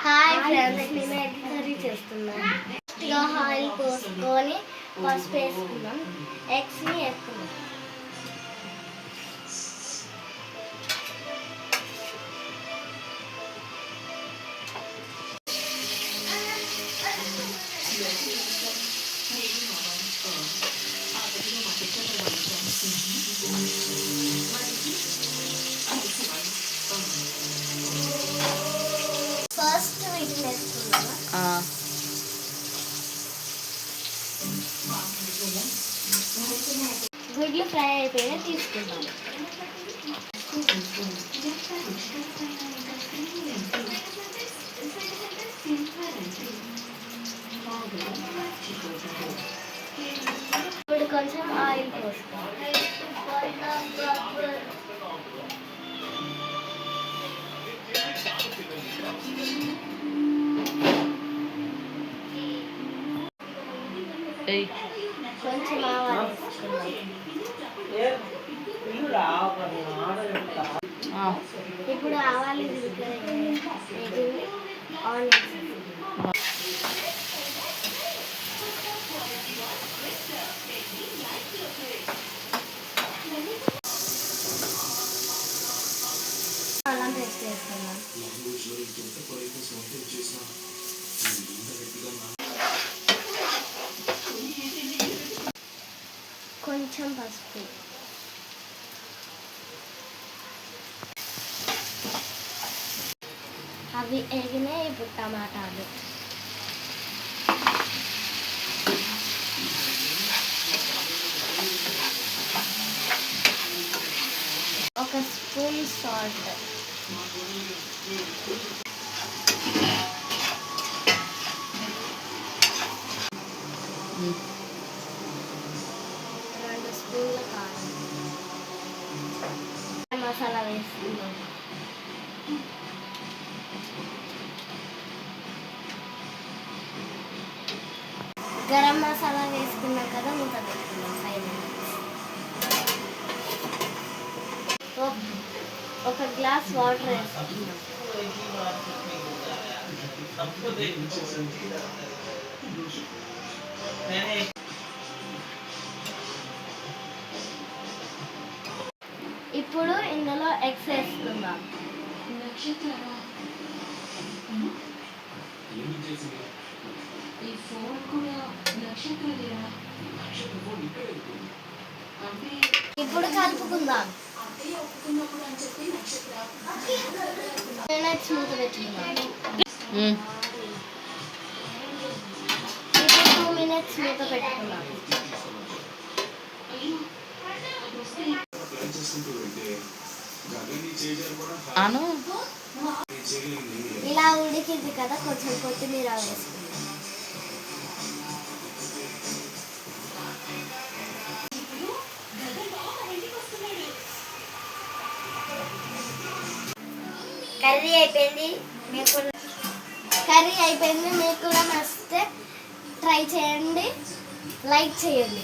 Hi friends, నేను egg curry చేస్తున్నాను. ఫస్ట్గా ఆయిల్ పోసుకొని పసుపు వేసుకున్నాం, ఎగ్స్ని వేసుకున్నాం. ఫస్ట్ వీటిని వేసుకున్నాము. గుడ్లు ఫ్రై అయిపోయినా తీసుకుంటాము. ఇప్పుడు కొంచెం ఆయిల్ పోసుకోవాలి. కొంచెం ఆవాలు ఇప్పుడు ఆవాలు ఆనియన్స్ అల్లం పేస్ట్ వేసుకున్నాం. కొంచెం పసుపు, అవి ఎగినాయి. ఇప్పుడు టమాటాలు, ఒక స్పూన్ సాల్ట్, కారం, మసాలా వేసుకున్నాం. గరం మసాలా వేసుకున్నాం కదా, మూత పెట్టుకున్నాం 5 minutes. ఒక గ్లాస్ వాటర్ వేసుకున్నాం. ఇప్పుడు ఇందులో ఎగ్స్ వేసుకుందాం. ఇప్పుడు కలుపుకుందాం. మూత పెట్టుకుందాం. ఇప్పుడు 2 minutes మూత పెట్టుకుందాం. ఇలా ఉడికింది కదా, కొంచెం కొత్తిమీర వేసుకుందాం. కర్రీ అయిపోయింది. మీకు కూడా నచ్చితే ట్రై చేయండి, లైక్ చేయండి.